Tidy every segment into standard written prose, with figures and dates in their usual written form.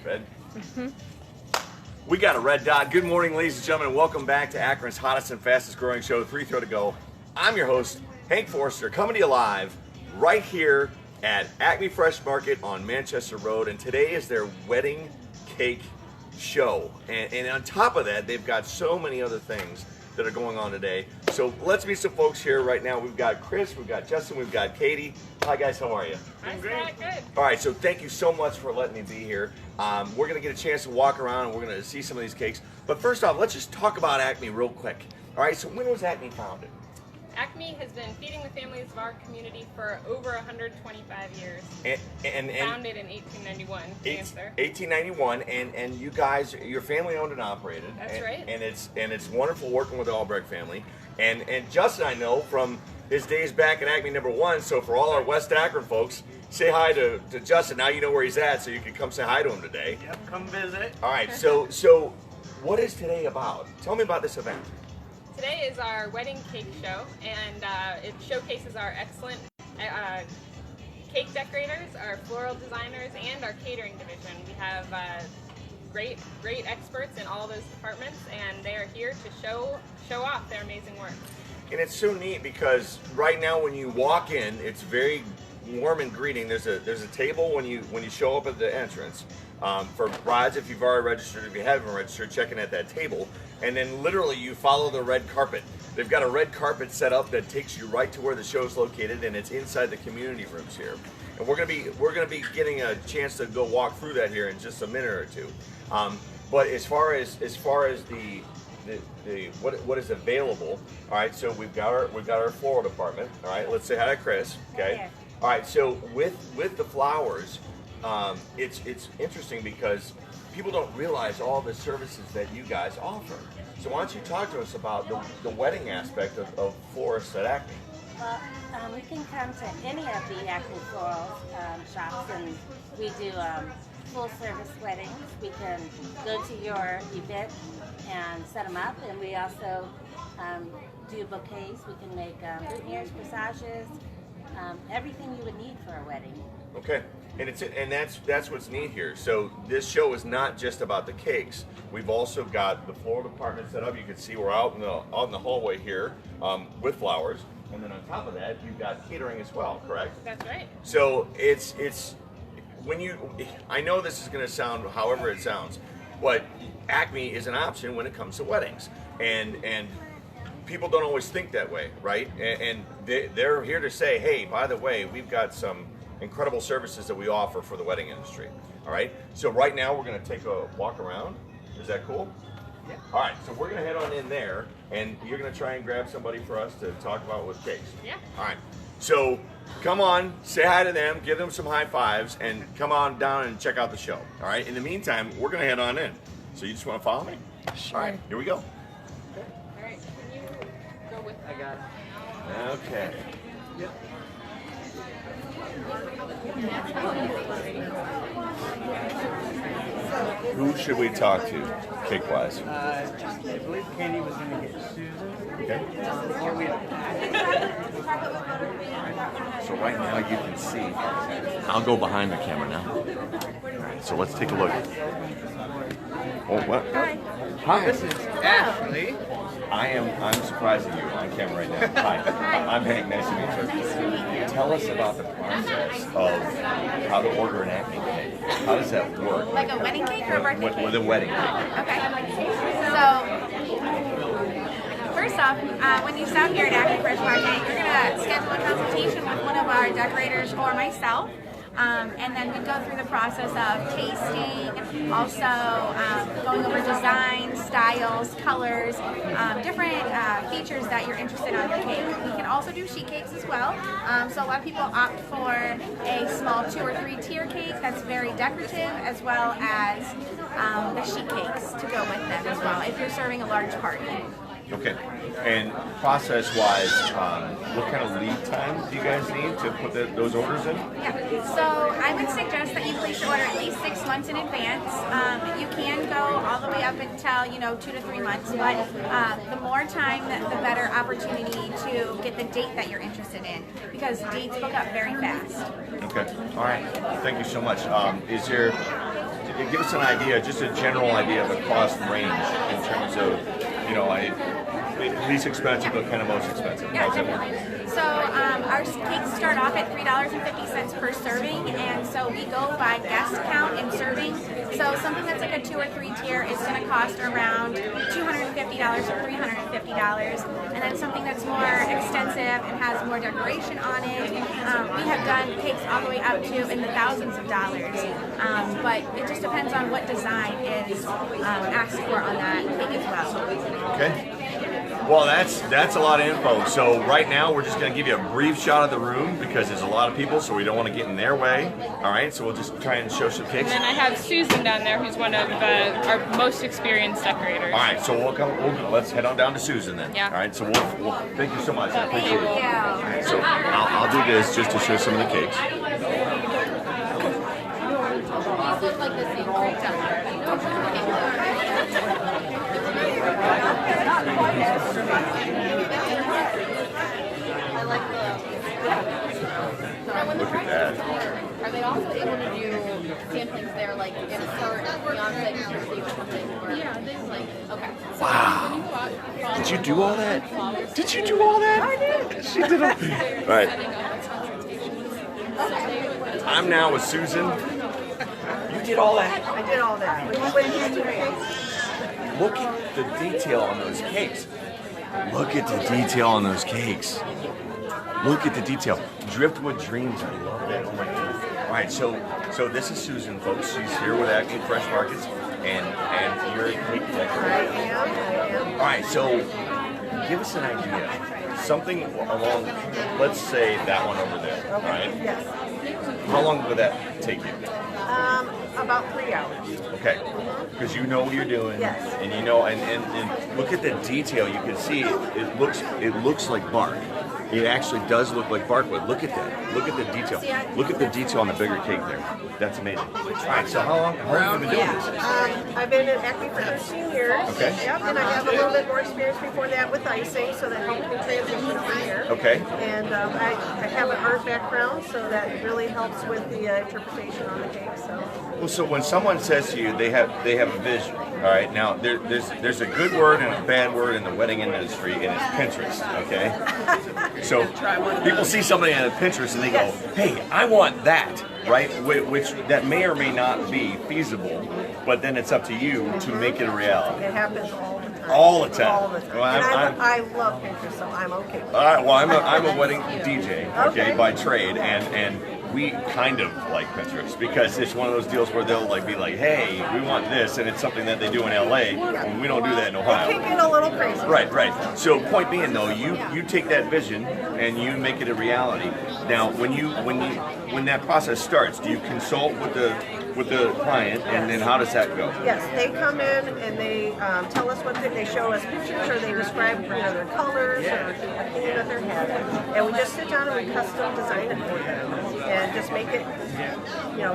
Red? We got a red dot. Good morning, ladies and gentlemen. Welcome back to Akron's hottest and fastest growing show, 3 Throw to Go. I'm your host, Hank Forster, coming to you live right here at Acme Fresh Market on Manchester Road. And today is their wedding cake show. And on top of that, they've got so many other things that are going on today. So let's meet some folks here right now. We've got Chris, we've got Justin, we've got Katie. Hi guys, how are you? I'm great. Good. All right, so thank you so much for letting me be here. We're gonna get a chance to walk around and we're gonna see some of these cakes. But first off, let's just talk about Acme real quick. All right, so when was Acme founded? Acme has been feeding the families of our community for over 125 years. And founded in 1891, to answer. 1891, and you guys, your family owned and operated. That's right. And it's wonderful working with the Albrecht family. And Justin, I know from his days back at Acme #1. So for all our West Akron folks, say hi to Justin. Now you know where he's at, so you can come say hi to him today. Yep, come visit. All right. So what is today about? Tell me about this event. Today is our wedding cake show, and it showcases our excellent cake decorators, our floral designers, and our catering division. We have great experts in all those departments, and they are here to show off their amazing work. And it's so neat because right now when you walk in, it's very warm and greeting. There's a table when you show up at the entrance. For brides, if you've already registered, if you haven't registered, check in at that table. And then literally you follow the red carpet. They've got a red carpet set up that takes you right to where the show's located, and it's inside the community rooms here. And we're gonna be getting a chance to go walk through that here in just a minute or two. But as far as the what is available, all right. So we've got our floral department. All right, let's say hi to Chris. Okay. All right. So with the flowers, it's interesting because people don't realize all the services that you guys offer. So why don't you talk to us about the wedding aspect of florists at Acme? Well, you can come to any of the Acme floral shops, and we do full service weddings. We can go to your event and set them up, and we also do bouquets. We can make boutonnieres, corsages, everything you would need for a wedding. Okay, and that's what's neat here. So this show is not just about the cakes. We've also got the floral department set up. You can see we're out in the hallway here with flowers, and then on top of that, you've got catering as well. Correct? That's right. So it's when I know this is going to sound however it sounds, but Acme is an option when it comes to weddings, and people don't always think that way, right? And they're here to say, hey, by the way, we've got some incredible services that we offer for the wedding industry. All right. So right now we're going to take a walk around. Is that cool? Yeah. All right. So we're going to head on in there, and you're going to try and grab somebody for us to talk about with cakes. Yeah. All right. So come on, say hi to them, give them some high fives, and come on down and check out the show. All right. In the meantime, we're going to head on in. So you just want to follow me? Sure. All right. Here we go. All right. Can you go with I got it. Okay. Yep. Who should we talk to, cake-wise? I believe Katie was going to get Susan. Okay. Here we are. So right now you can see. I'll go behind the camera now. All right. So let's take a look. Oh, what? Hi. This is Ashley. I'm surprising you on camera right now. Hi. I'm Hank. Nice to meet you. Tell us about the process of how to order an Acme cake. How does that work? Like a wedding cake or a birthday cake? With a wedding cake. Okay. So, first off, when you stop here at Acme Fresh Market, you're going to schedule a consultation with one of our decorators or myself. And then we go through the process of tasting, also going over design, styles, colors, different features that you're interested on the cake. We can also do sheet cakes as well. So a lot of people opt for a small 2 or 3 tier cake that's very decorative, as well as the sheet cakes to go with them as well if you're serving a large party. Okay. And process-wise, what kind of lead time do you guys need to put those orders in? Yeah. So I would suggest that you place your order at least 6 months in advance. You can go all the way up until 2 to 3 months, but the more time, the better opportunity to get the date that you're interested in, because dates book up very fast. Okay. All right. Thank you so much. give us an idea, just a general idea of the cost range in terms of, you know, least expensive but kind of most expensive. How's that work? So our cakes start off at $3.50 per serving, and so we go by guest count and serving. So something that's like a 2 or 3 tier is going to cost around $250 or $350, and then something that's more extensive and has more decoration on it, we have done cakes all the way up to in the thousands of dollars. But it just depends on what design is asked for on that cake as well. Okay. Well, that's a lot of info. So right now we're just going to give you a brief shot of the room because there's a lot of people, so we don't want to get in their way. All right, so we'll just try and show some cakes. And then I have Susan down there, who's one of our most experienced decorators. All right, so let's head on down to Susan then. Yeah. All right, so we'll thank you so much. I appreciate it. Thank you. All right, so I'll do this just to show some of the cakes. Look at that. Are they also able to do samplings there, like insert Beyonce or something? Yeah, they like, okay. Wow. Did you do all that? Did you do all that? I did. She did all. All right. I'm now with Susan. You did all that? I did all that. What did you do? Look at the detail on those cakes. Look at the detail on those cakes. Look at the detail. Driftwood Dreams. I love that. Oh my God. All right, so this is Susan, folks. She's here with Acme Fresh Markets, and you're a cake decorator. I am. All right, so give us an idea. Something along, let's say that one over there. All right. Yes. How long would that take you? About 3 hours. Okay, because you know what you're doing. Yes. And you know, and look at the detail. You can see it looks like bark. It actually does look like barkwood. Look at that. Look at the detail. Look at the detail on the bigger cake there. That's amazing. All right, so how long have you been doing this? I've been at Acme for 13 years. Okay. Yep, and I have a little bit more experience before that with icing, so that helped me transition over here. Okay. And I have an art background, so that really helps with the interpretation on the cake. So. Well, so when someone says to you they have a vision, all right. Now there's a good word and a bad word in the wedding industry, and it's Pinterest. Okay. So people see somebody on Pinterest and they go, "Hey, I want that," right? Which that may or may not be feasible, but then it's up to you to make it a reality. It happens all the time. All the time. All the time. Well, And I love Pinterest, so I'm okay with it. All right. Well, I'm a wedding DJ, okay, by trade, and we kind of like Pinterest because it's one of those deals where they'll be like, "Hey, we want this," and it's something that they do in LA, and we don't do that in Ohio. It can get a little crazy. Right. So point being though, you take that vision and you make it a reality. Now, when that process starts, do you consult with the client, and then how does that go? Yes, they come in and they tell us what they show us pictures, or they describe their colors or the theme that they're having, and we just sit down and we custom design it for them and just make it,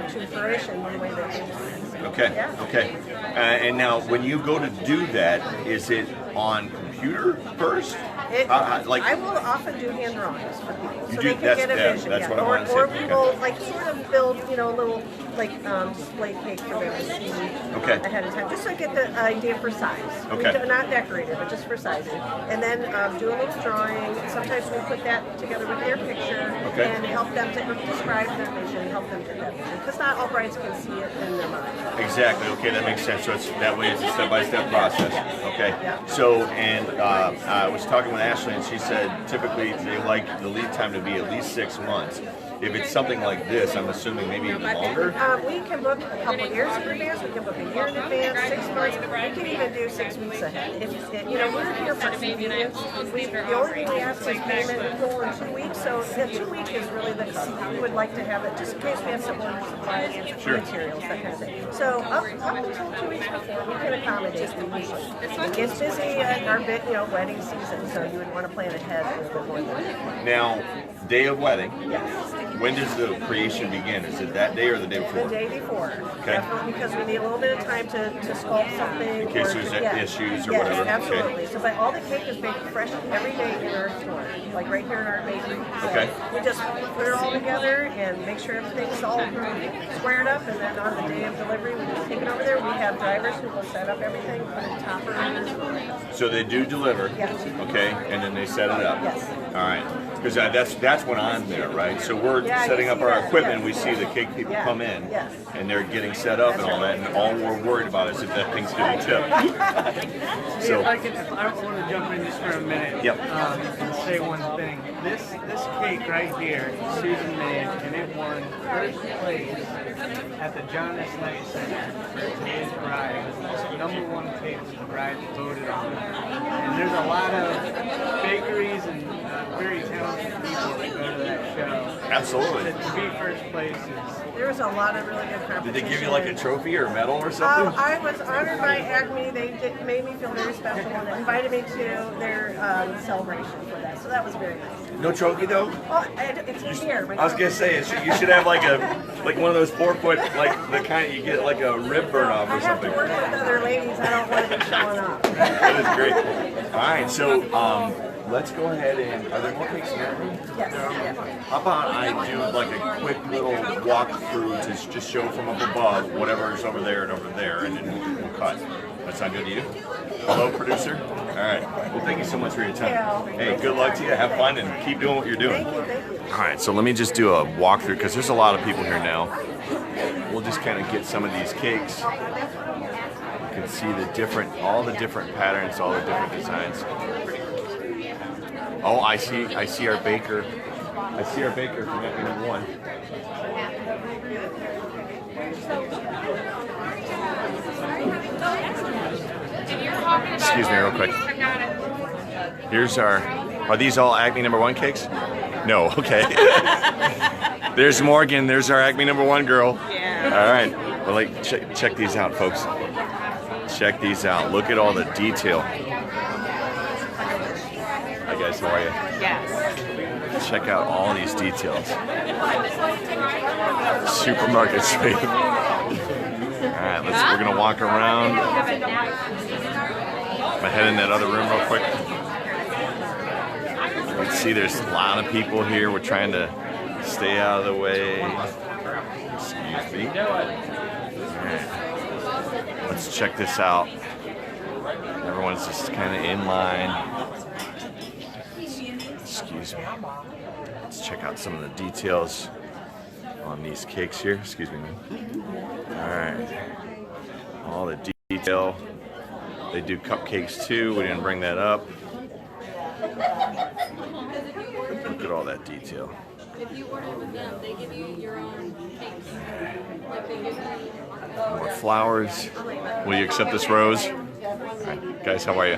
to fruition the way that they want it. Okay. Yeah. Okay. And now, when you go to do that, is it on computer first? I will often do hand drawings for people, so they can that's- get a yeah, vision. that's what I or, wanted to or say. we will sort of build, a little display cake for them to see ahead of time, just to get the idea for size. Okay. Not decorated, but just for sizing. And then do a little drawing. Sometimes we put that together with their picture and help them to describe their vision, help them get that vision, because not all brides can see it in their mind. Exactly. Okay, that makes sense. So that way it's a step-by-step process. Okay. So, and I was talking with Ashley, and she said typically they like the lead time to be at least 6 months. If it's something like this, I'm assuming maybe even longer. We can book a couple of years in advance. We can book a year in advance, 6 months. We can even do 6 weeks ahead. We're here for convenience. The only thing we ask is payment in full in 2 weeks. So the 2 week is really the cut. We would like to have it just in case we have some more supplies and materials, that kind of thing. So up until 2 weeks before, we can accommodate the usually. It gets busy at our wedding season, so you would want to plan ahead a little bit more than that. Now, day of wedding. Yes. when does the creation begin? Is it that day or the day before? The day before. Okay. Definitely, because we need a little bit of time to sculpt something. In case there's issues or whatever. Yes, absolutely. Okay. So, but all the cake is baked fresh every day in our store, like right here in our bakery. So Okay. we just put it all together and make sure everything's all squared up, and then on the day of delivery, we just take it over there. We have drivers who will set up everything, put a topper on. So they do deliver. Yes. Okay, and then they set it up. Yes. All right. Because that's when I'm there, right? So we're Yeah, you setting up see our that, equipment. yes. We see the cake people Yeah, come in, yes. and they're getting set up and all that, and all we're worried about is if that thing's getting tipped. So, I want to jump in just for a minute. Yep. And say one thing. This cake right here, Susan made, and it won first place at the John S. Knight Center for today's bride. It was the #1 cake that the bride voted on. And there's a lot of bakeries and very talented people that go to that show. absolutely. To be first place is. There was a lot of really good competition. Did they give you like a trophy or medal or something? I was honored by Acme. They made me feel very special and invited me to their celebration for that. So that was very nice. No trophy though? Oh, it's here. I was gonna say you should have like one of those 4-foot like the kind you get like a rib burn off I or have to something. work with other ladies. I don't want to be showing up. That is great. All right, so let's go ahead and are there more cakes here? Yes. Yeah. How about I do like a quick little walkthrough to just show from up above whatever's over there, and then we'll cut. That sound good to you? Hello, producer? All right. Well, thank you so much for your time. Hey, good luck to you. Have fun and keep doing what you're doing. Thank you. All right, so let me just do a walkthrough because there's a lot of people here now. We'll just kind of get some of these cakes. You can see all the different patterns, all the different designs. Oh, I see our baker. I see our baker from Acme #1. Excuse me real quick. Here's are these all Acme #1 cakes? No, okay. There's Morgan, there's our Acme #1 girl. Yeah. All right, well, like, check these out, folks. Check these out, look at all the detail. Hi guys, how are you? Yes. Check out all these details. Supermarket street. All right, we're gonna walk around. I'm gonna head in that other room real quick. You can see there's a lot of people here. We're trying to stay out of the way. Excuse me. All right. Let's check this out. Everyone's just kind of in line. Excuse me. Let's check out some of the details on these cakes here. Excuse me. All right. All the detail. They do cupcakes too. We didn't bring that up. Look at all that detail. If you order with them, they give you your own cakes. Like they give you More flowers. Will you accept this rose? All right. Guys, how are you?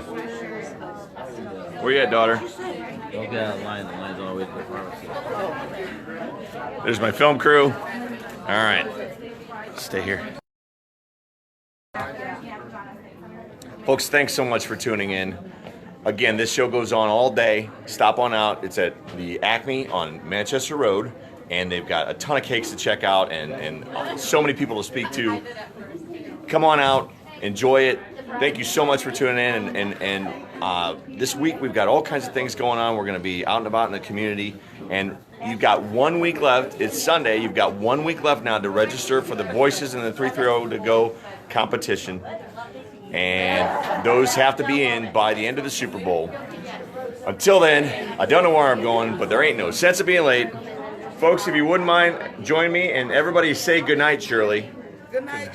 Where you at, daughter? Don't get out of line. The line's always the pharmacy. There's my film crew. All right. Stay here. Folks, thanks so much for tuning in. Again, this show goes on all day. Stop on out. It's at the Acme on Manchester Road, and they've got a ton of cakes to check out and so many people to speak to. Come on out, enjoy it. Thank you so much for tuning in. And this week we've got all kinds of things going on. We're going to be out and about in the community, and you've got 1 week left. It's Sunday. You've got 1 week left now to register for the Voices and the 330 to Go competition. And those have to be in by the end of the Super Bowl. Until then, I don't know where I'm going, but there ain't no sense of being late. Folks, if you wouldn't mind, join me, and everybody say goodnight, Shirley. Good night.